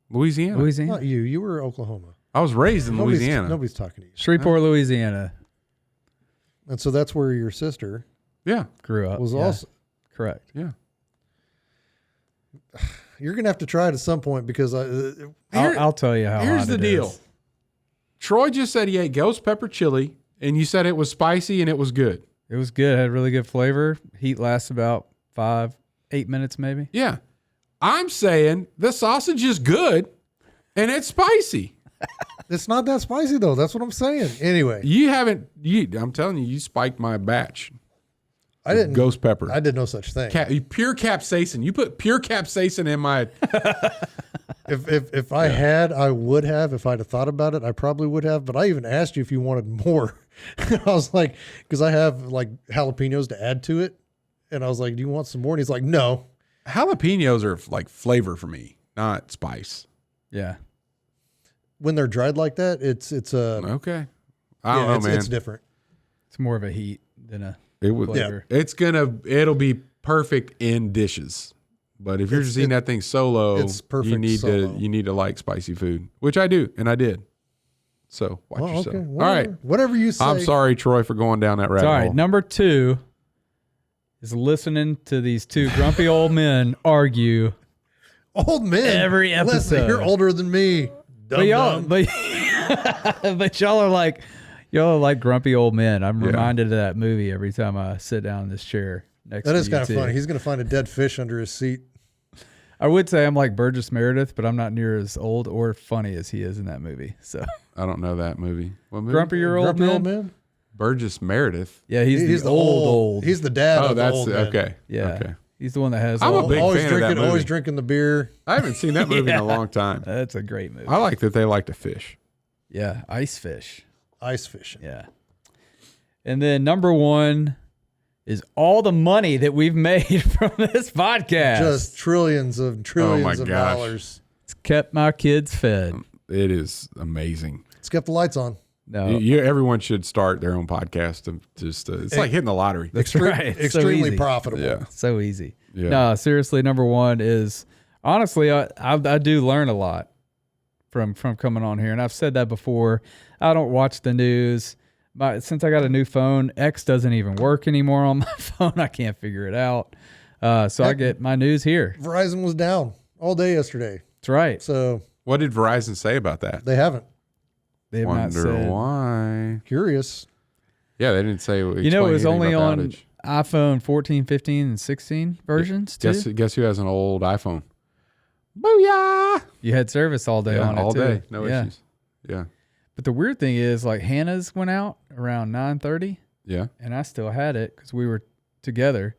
Louisiana. Not you. You were Oklahoma. I was raised in Louisiana. Nobody's talking to you. Shreveport, Louisiana. And so that's where your sister grew up. Was also correct. Yeah. You're gonna have to try it at some point because I'll tell you how. Here's the deal. Troy just said he ate ghost pepper chili, and you said it was spicy and it was good. It was good. It had really good flavor. Heat lasts about 5-8 minutes, maybe. Yeah. I'm saying the sausage is good and it's spicy. It's not that spicy though. That's what I'm saying. Anyway. I'm telling you, you spiked my batch. I didn't. Ghost pepper. I did no such thing. Pure capsaicin. You put pure capsaicin in my. If I had, I would have. If I'd have thought about it, I probably would have. But I even asked you if you wanted more. I was like, because I have like jalapenos to add to it. And I was like, do you want some more? And he's like, no. Jalapenos are like flavor for me, not spice. Yeah. When they're dried like that, it's okay. I don't know, man. It's different. It's more of a heat than a flavor. It'll be perfect in dishes. But if you're just eating that thing solo, it's perfect you need to like spicy food, which I do, and I did. So watch yourself. Okay. All right. Whatever you say. I'm sorry, Troy, for going down that rabbit hole. All right. Number 2 is listening to these 2 grumpy old men argue. Old men. Every episode. Listen, you're older than me. But y'all are like grumpy old men. I'm reminded of that movie every time I sit down in this chair next to you. That is kind of funny. He's going to find a dead fish under his seat. I would say I'm like Burgess Meredith, but I'm not near as old or funny as he is in that movie. So I don't know that movie. What movie? Grumpy Old Man? Burgess Meredith. Yeah, he's the old. He's the dad. Oh, of that's the old okay. Man. Yeah, okay. He's the one that has. I'm a big always fan of that movie. Always drinking the beer. I haven't seen that movie in a long time. That's a great movie. I like that they like to fish. Yeah, ice fish. Ice fishing. Yeah. And then number 1 is all the money that we've made from this podcast. Just trillions of dollars. It's kept my kids fed. It is amazing. It's kept the lights on. No, everyone should start their own podcast. It's like hitting the lottery. That's right. It's Extremely so profitable. Yeah. So easy. Yeah. No, seriously, number 1 is honestly, I do learn a lot from coming on here, and I've said that before. I don't watch the news. Since I got a new phone, X doesn't even work anymore on my phone. I can't figure it out. So I get my news here. Verizon was down all day yesterday. That's right. So What did Verizon say about that? they haven't. They have not said. Why. Curious. Yeah, they didn't say. It was only on iPhone 14, 15, and 16 versions too. Guess who has an old iPhone? Booyah! You had service all day on it all too. day, no issues. Yeah. But the weird thing is, like, Hannah's went out around 9:30. Yeah. And I still had it because we were together.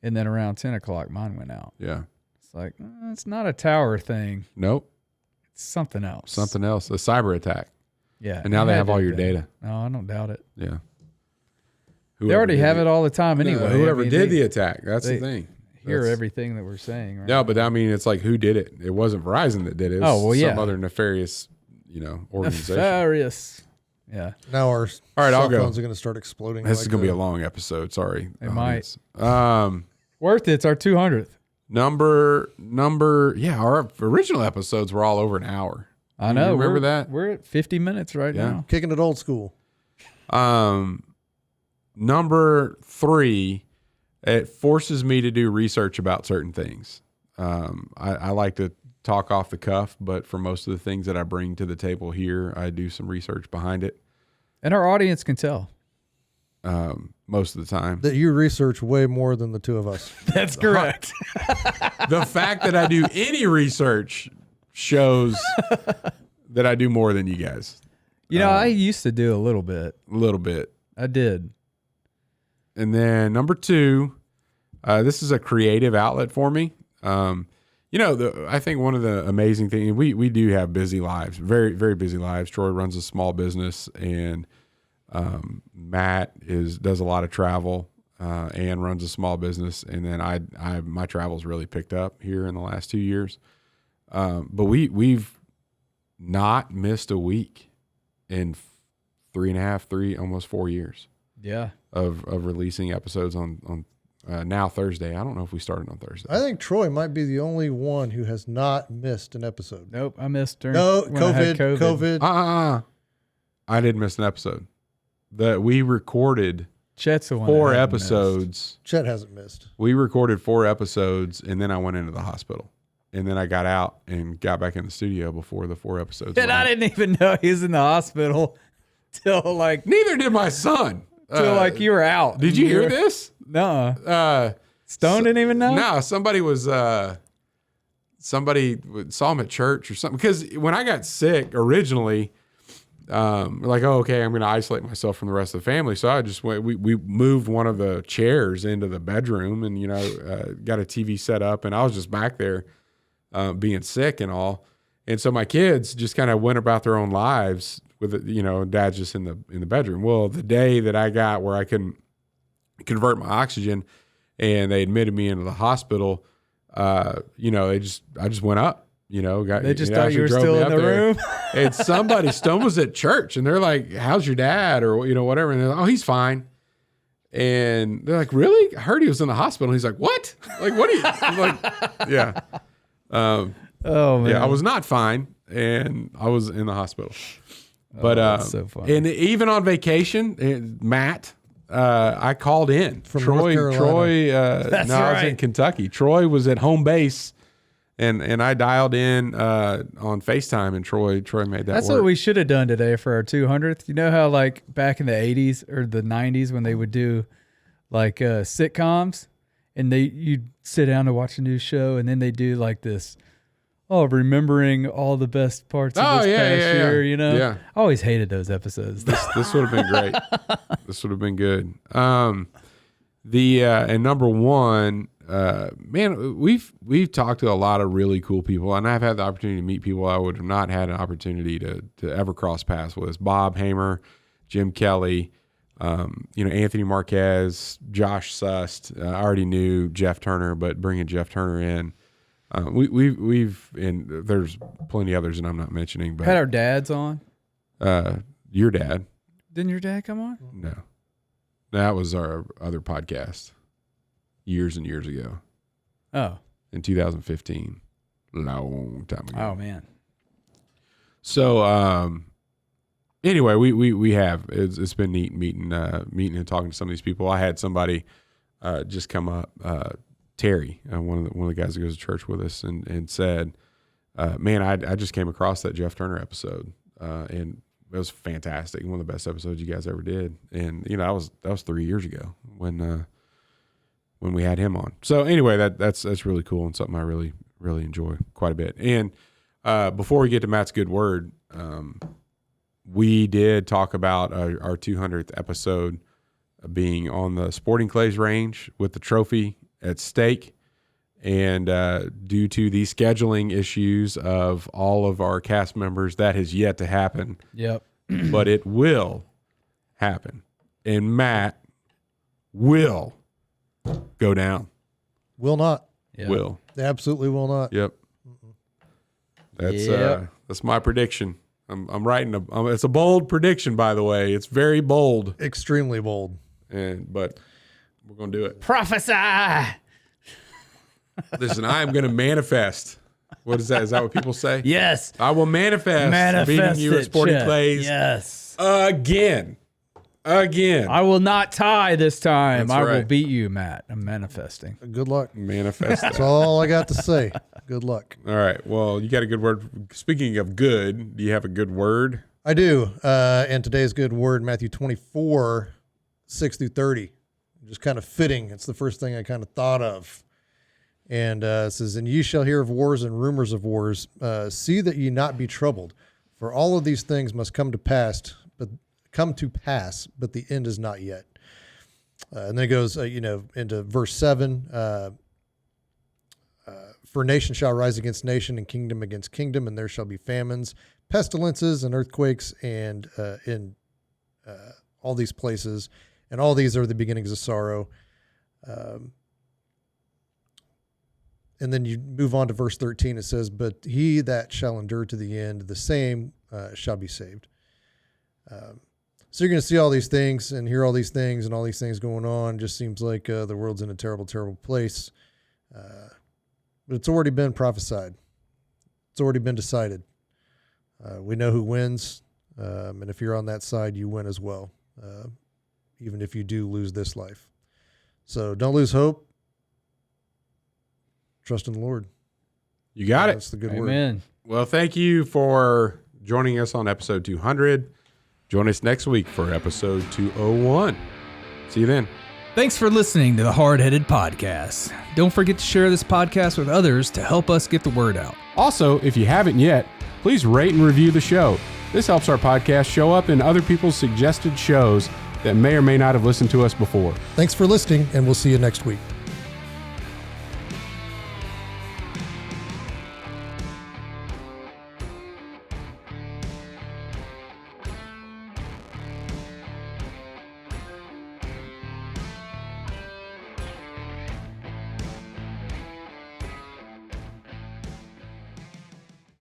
And then around 10 o'clock, mine went out. Yeah. It's like, it's not a tower thing. Nope. It's something else. Something else. A cyber attack. Yeah. And now they have all your data. No, I don't doubt it. Yeah. They already have it all the time anyway. Whoever did the attack. That's the thing. hear everything that we're saying. Right? No, but I mean, it's like, who did it? It wasn't Verizon that did it. It was some other nefarious, organization. Nefarious. Yeah. Now our cell phones are going to start exploding. This is going to be a long episode. Sorry. It might. Worth it. It's our 200th. Our original episodes were all over an hour. I know. Remember that? We're at 50 minutes now. Kicking it old school. Number 3, it forces me to do research about certain things. I like to talk off the cuff, but for most of the things that I bring to the table here, I do some research behind it. And our audience can tell. Most of the time. That you research way more than the two of us. That's correct. The fact that I do any research shows that I do more than you guys. I used to do a little bit. I did. And then number 2, this is a creative outlet for me. I think one of the amazing things, we do have busy lives, very, very busy lives. Troy runs a small business, and Matt does a lot of travel and runs a small business. And then my travel's really picked up here in the last 2 years. But we've not missed a week in 3.5, almost 4 years. Yeah. Of releasing episodes on now Thursday. I don't know if we started on Thursday. I think Troy might be the only one who has not missed an episode. Nope, I missed during COVID. I didn't miss an episode. We recorded Chet's the one 4 episodes. Chet hasn't missed. We recorded 4 episodes, and then I went into the hospital. And then I got out and got back in the studio before the 4 episodes. And I didn't even know he was in the hospital till neither did my son. Till you were out. Did you hear this? No. Stone didn't even know? No, somebody saw him at church or something. Because when I got sick originally, I'm going to isolate myself from the rest of the family. So I just went, we moved one of the chairs into the bedroom and, got a TV set up, and I was just back there being sick and all. And so my kids just kind of went about their own lives with, Dad's just in the bedroom. Well, the day that I got where I couldn't convert my oxygen and they admitted me into the hospital, I just went up. They just thought you were still in the room. And Stone was at church, and they're like, "How's your dad?" or whatever. And they're like, "Oh, he's fine." And they're like, "Really? I heard he was in the hospital." And he's like, "What? What are you?" I'm like, yeah. Oh man. Yeah, I was not fine, and I was in the hospital. But that's so funny. And even on vacation, Matt, I called in from North Carolina. Troy. That's I was right. in Kentucky. Troy was at home base. And I dialed in on FaceTime, and Troy made that That's work. what we should have done today for our 200th. You know how back in the 80s or the 90s when they would do sitcoms, and you'd sit down to watch a new show, and then they do this, remembering all the best parts of this past year. Yeah. I always hated those episodes. This would have been great. This would have been good. And number 1. Man, we've talked to a lot of really cool people, and I've had the opportunity to meet people I would have not had an opportunity to ever cross paths with. Bob Hamer, Jim Kelley, Anthony Marquez, Josh Sust. I already knew Jeff Turner, but bringing Jeff Turner in, and there's plenty others that I'm not mentioning. But had our dads on. Your dad? Didn't your dad come on? No, that was our other podcast. Years and years ago. Oh. In 2015. Long time ago. Oh man. So anyway, we have it's been neat meeting and talking to some of these people. I had somebody just come up, Terry, one of the guys that goes to church with us, and said, man, I just came across that Jeff Turner episode, and it was fantastic. One of the best episodes you guys ever did. And that was 3 years ago when we had him on. So anyway, that's really cool and something I really, really enjoy quite a bit. And before we get to Matt's good word, we did talk about our 200th episode being on the Sporting Clays range with the trophy at stake. And due to the scheduling issues of all of our cast members, that has yet to happen. Yep. But it will happen. And Matt will go down. Will not. Yep. Will. They absolutely will not. Yep. That's my prediction. I'm writing it's a bold prediction, by the way. It's very bold. Extremely bold. But we're gonna do it. Prophesy. Listen, I am gonna manifest. What is that? Is that what people say? Yes. I will manifest beating you at Sporting Clays. Yes. Again. I will not tie this time. That's I right. will beat you, Matt. I'm manifesting. Good luck. Manifest. That's all I got to say. Good luck. All right. Well, you got a good word. Speaking of good, do you have a good word? I do. And today's good word, Matthew 24, 6 through 30. Just kind of fitting. It's the first thing I kind of thought of. And it says, "And ye shall hear of wars and rumors of wars. See that ye not be troubled. For all of these things must come to pass, but the end is not yet." And then it goes, into verse 7. "For nation shall rise against nation, and kingdom against kingdom, and there shall be famines, pestilences, and earthquakes, and in all these places, and all these are the beginnings of sorrow." And then you move on to verse 13. It says, "But he that shall endure to the end, the same shall be saved." So you're going to see all these things and hear all these things and all these things going on. Just seems like the world's in a terrible, terrible place. But it's already been prophesied. It's already been decided. We know who wins. And if you're on that side, you win as well, even if you do lose this life. So don't lose hope. Trust in the Lord. You got it. That's the good word. Amen. Well, thank you for joining us on episode 200. Join us next week for episode 201. See you then. Thanks for listening to the Hardheaded Podcast. Don't forget to share this podcast with others to help us get the word out. Also, if you haven't yet, please rate and review the show. This helps our podcast show up in other people's suggested shows that may or may not have listened to us before. Thanks for listening, and we'll see you next week.